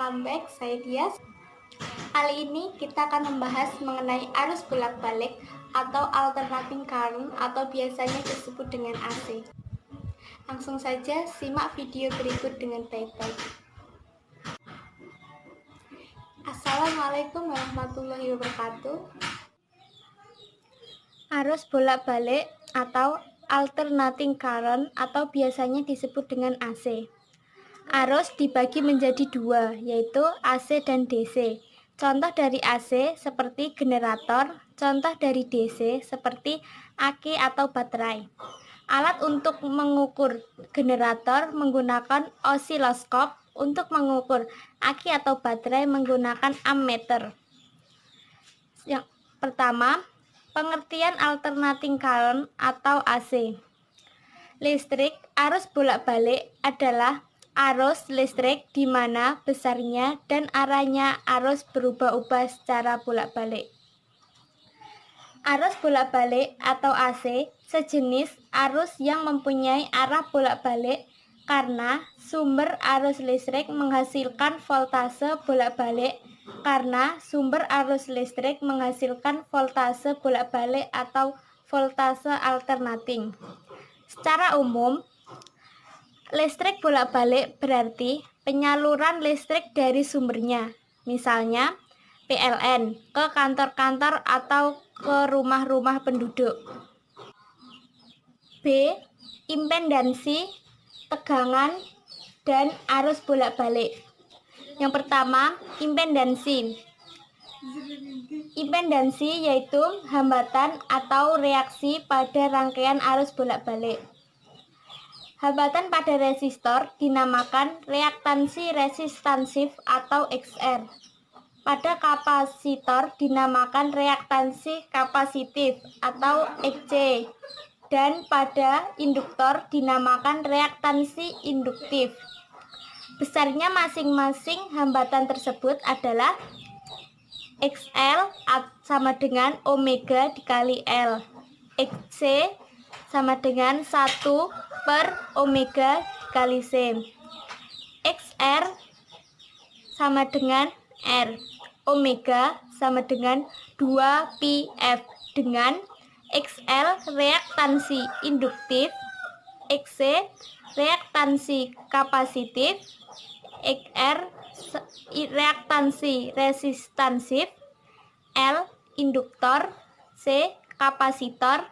welcome back, saya Dias. Kali ini kita akan membahas mengenai arus bolak-balik atau alternating current atau biasanya disebut dengan AC. Langsung saja simak video berikut dengan baik-baik. Assalamualaikum warahmatullahi wabarakatuh. Arus bolak-balik atau alternating current atau biasanya disebut dengan AC. Arus dibagi menjadi dua, yaitu AC dan DC. Contoh dari AC seperti generator, contoh dari DC seperti aki atau baterai. Alat untuk mengukur generator menggunakan osiloskop, untuk mengukur aki atau baterai menggunakan ammeter. Yang pertama, pengertian alternating current atau AC. Listrik arus bolak-balik adalah arus listrik di mana besarnya dan arahnya arus berubah-ubah secara bolak-balik. Arus bolak-balik atau AC sejenis arus yang mempunyai arah bolak-balik karena sumber arus listrik menghasilkan voltase bolak-balik atau voltase alternating. Secara umum, listrik bolak-balik berarti penyaluran listrik dari sumbernya, misalnya PLN, ke kantor-kantor atau ke rumah-rumah penduduk. B. Impedansi, tegangan, dan arus bolak-balik. Yang pertama, impedansi. Impedansi yaitu hambatan atau reaksi pada rangkaian arus bolak-balik. Hambatan pada resistor dinamakan reaktansi resistansif atau XR. Pada kapasitor dinamakan reaktansi kapasitif atau XC. Dan pada induktor dinamakan reaktansi induktif. Besarnya masing-masing hambatan tersebut adalah XL sama dengan omega dikali L. XC sama dengan 1 per omega dikali C. XR sama dengan R. Omega sama dengan 2 pi F dengan XL reaktansi induktif, XC reaktansi kapasitif, XR reaktansi resistansif, L induktor, C kapasitor,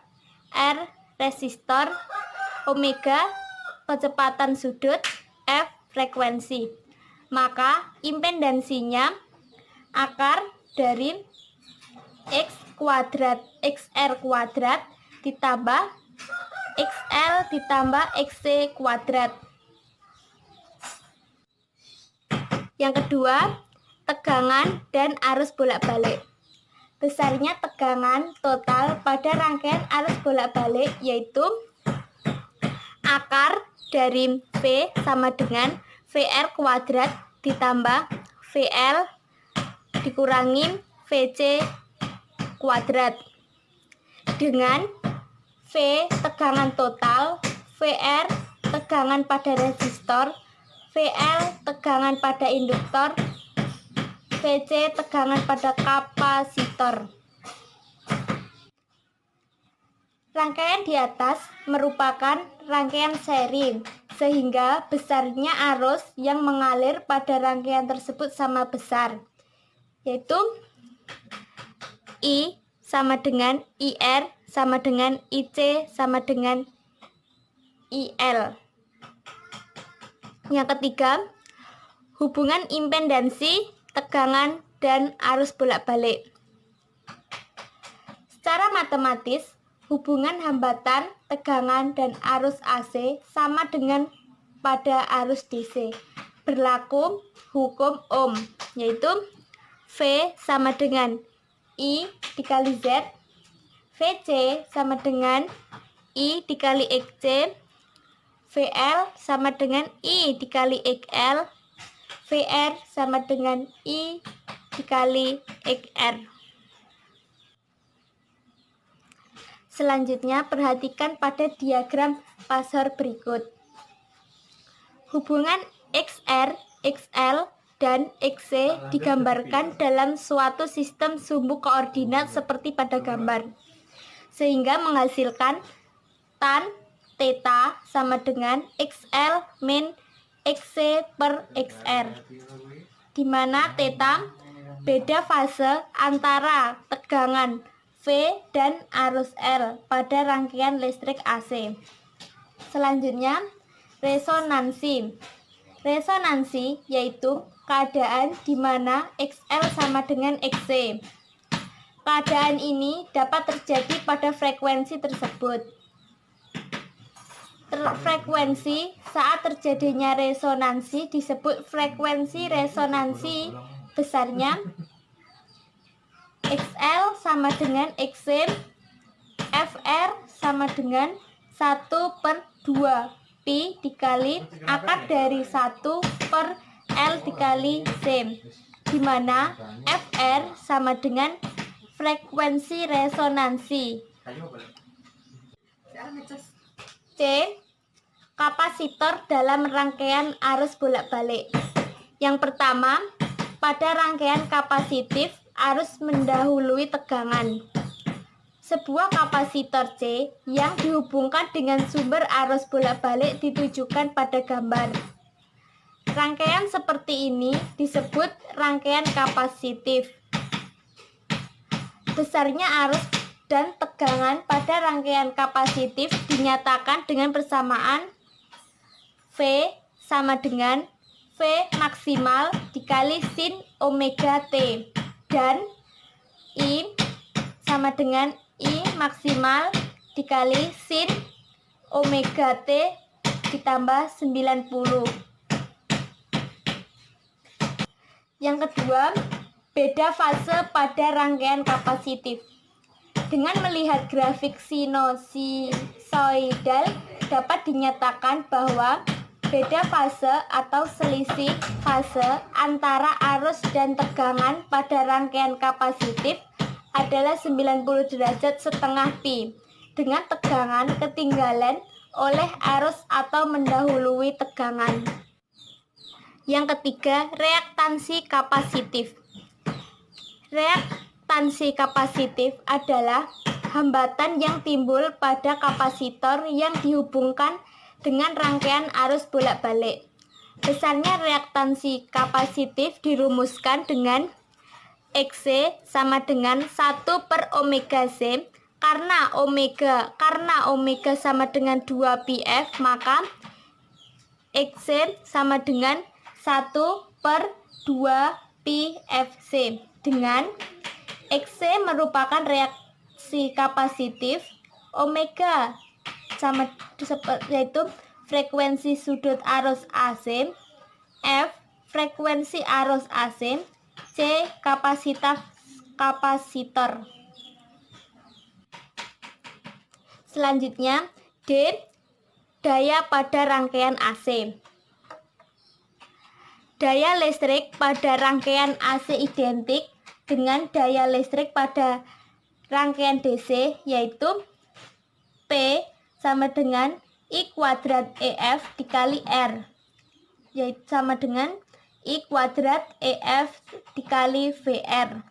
R resistor, omega kecepatan sudut, F frekuensi. Maka impedansinya akar dari XR kuadrat ditambah XL ditambah XC kuadrat. Yang kedua, tegangan dan arus bolak-balik. Besarnya tegangan total pada rangkaian arus bolak-balik yaitu akar dari V sama dengan VR kuadrat ditambah VL dikurangi VC kuadrat dengan V tegangan total, VR tegangan pada resistor, VL tegangan pada induktor, VC tegangan pada kapasitor. Rangkaian di atas merupakan rangkaian seri, sehingga besarnya arus yang mengalir pada rangkaian tersebut sama besar, yaitu I sama dengan IR sama dengan IC sama dengan IL. Yang ketiga, hubungan impedansi, tegangan, dan arus bolak-balik. Secara matematis, hubungan hambatan, tegangan, dan arus AC sama dengan pada arus DC. Berlaku hukum Ohm, yaitu V sama dengan I dikali Z, VC sama dengan I dikali XC, VL sama dengan I dikali XL, VR sama dengan I dikali XR. Selanjutnya, perhatikan pada diagram Pasor berikut. Hubungan XR, XL dan XY digambarkan dalam suatu sistem sumbu koordinat seperti pada gambar, sehingga menghasilkan tan theta sama dengan XL min XC per XR, di mana theta beda fase antara tegangan V dan arus L pada rangkaian listrik AC. Selanjutnya, resonansi. Resonansi yaitu keadaan di mana XL sama dengan XC. Keadaan ini dapat terjadi pada frekuensi tersebut. Frekuensi saat terjadinya resonansi disebut frekuensi resonansi. Besarnya XL sama dengan XC, FR sama dengan 1/2 Pi dikali akar dari 1 per L dikali C, di mana FR sama dengan frekuensi resonansi. C. Kapasitor dalam rangkaian arus bolak-balik. Yang pertama, pada rangkaian kapasitif, arus mendahului tegangan. Sebuah kapasitor C yang dihubungkan dengan sumber arus bolak-balik ditujukan pada gambar. Rangkaian seperti ini disebut rangkaian kapasitif. Besarnya arus dan tegangan pada rangkaian kapasitif dinyatakan dengan persamaan V sama dengan V maksimal dikali sin omega T, dan I sama dengan I maksimal dikali sin omega T ditambah 90. Yang kedua, beda fase pada rangkaian kapasitif. Dengan melihat grafik sinusoidal dapat dinyatakan bahwa beda fase atau selisih fase antara arus dan tegangan pada rangkaian kapasitif adalah 90 derajat setengah pi, dengan tegangan ketinggalan oleh arus atau mendahului tegangan. Yang ketiga, reaktansi kapasitif. Reaktansi kapasitif adalah hambatan yang timbul pada kapasitor yang dihubungkan dengan rangkaian arus bolak-balik. Besarnya reaktansi kapasitif dirumuskan dengan XC sama dengan 1 per omega C. Karena omega sama dengan 2 πf, maka XC sama dengan 1 per 2 πfc, dengan XC merupakan reaksi kapasitif, omega sama yaitu frekuensi sudut arus AC, F frekuensi arus AC, C kapasitas kapasitor. Selanjutnya, D daya pada rangkaian AC. Daya listrik pada rangkaian AC identik dengan daya listrik pada rangkaian DC, yaitu P sama dengan I kuadrat EF dikali R, yaitu sama dengan I kuadrat EF dikali VR.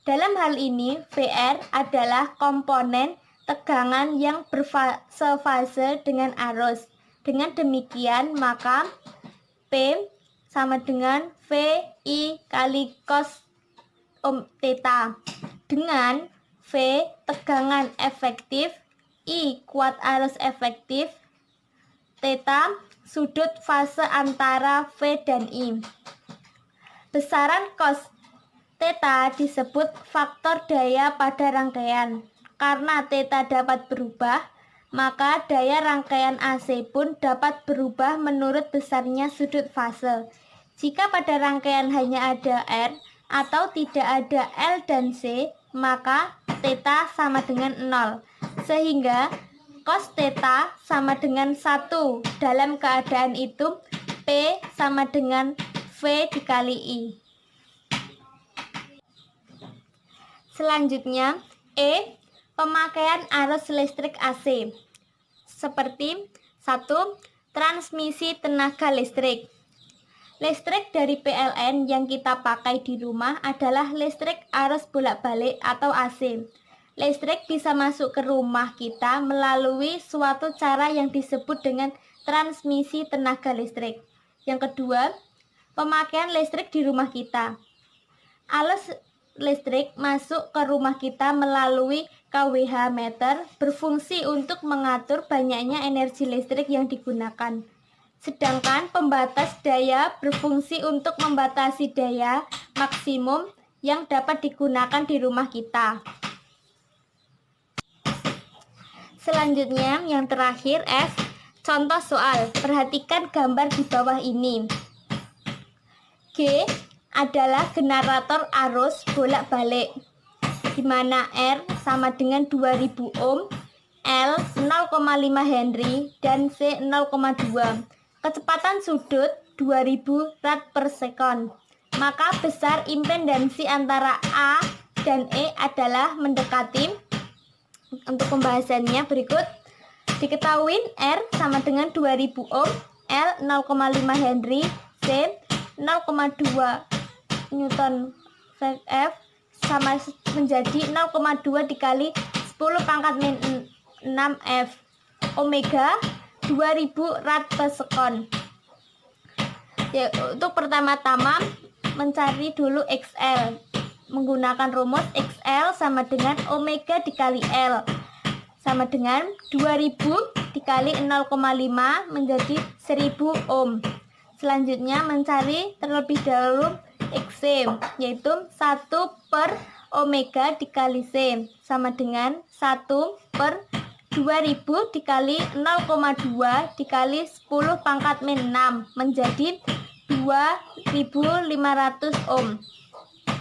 Dalam hal ini, VR adalah komponen tegangan yang sefase dengan arus. Dengan demikian, maka P sama dengan VI kali cos theta, dengan V tegangan efektif, I kuat arus efektif, theta sudut fase antara V dan I. Besaran cos theta disebut faktor daya pada rangkaian. Karena theta dapat berubah, maka daya rangkaian AC pun dapat berubah menurut besarnya sudut fase. Jika pada rangkaian hanya ada R atau tidak ada L dan C, maka theta sama dengan 0, sehingga cos theta sama dengan 1. Dalam keadaan itu, P sama dengan V dikali I. Selanjutnya, E. Pemakaian arus listrik AC. Seperti 1. Transmisi tenaga listrik. Listrik dari PLN yang kita pakai di rumah adalah listrik arus bolak-balik atau AC. Listrik bisa masuk ke rumah kita melalui suatu cara yang disebut dengan transmisi tenaga listrik. Yang kedua, pemakaian listrik di rumah kita. Arus listrik masuk ke rumah kita melalui kWh meter berfungsi untuk mengatur banyaknya energi listrik yang digunakan. Sedangkan pembatas daya berfungsi untuk membatasi daya maksimum yang dapat digunakan di rumah kita. Selanjutnya, yang terakhir F. Contoh soal. Perhatikan gambar di bawah ini. G adalah generator arus bolak-balik, di mana R sama dengan 2000 ohm, L 0,5 Henry, dan C 0,2. Kecepatan sudut 2000 rad per sekon. Maka besar impedansi antara A dan E adalah mendekati. Untuk pembahasannya berikut. Diketahui R sama dengan 2000 ohm, L 0,5 Henry, C 0,2 Newton F sama menjadi 0,2 dikali 10 pangkat min 6 F. Omega 2000 rad per sekon. Ya, untuk pertama-tama mencari dulu XL menggunakan rumus XL sama dengan omega dikali L sama dengan 2000 dikali 0,5 menjadi 1000 ohm. Selanjutnya mencari terlebih dahulu XC, yaitu 1 per omega dikali C sama dengan 1 per 2000 dikali 0,2 dikali 10 pangkat min 6 menjadi 2500 ohm.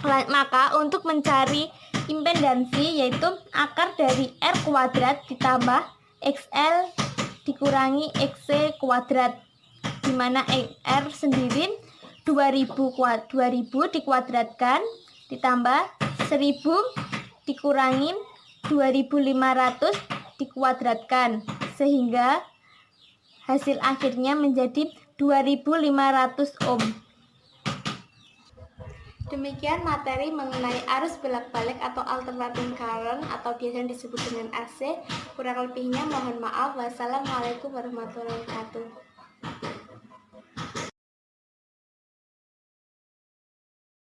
Maka untuk mencari impedansi yaitu akar dari R kuadrat ditambah XL dikurangi XC kuadrat, di mana R sendiri 2000 dikuadratkan ditambah 1000 dikurangi 2500 dikuadratkan, sehingga hasil akhirnya menjadi 2500 ohm. Demikian materi mengenai arus bolak-balik atau alternating current atau biasa disebut dengan AC. Kurang lebihnya mohon maaf. Wassalamualaikum warahmatullahi wabarakatuh.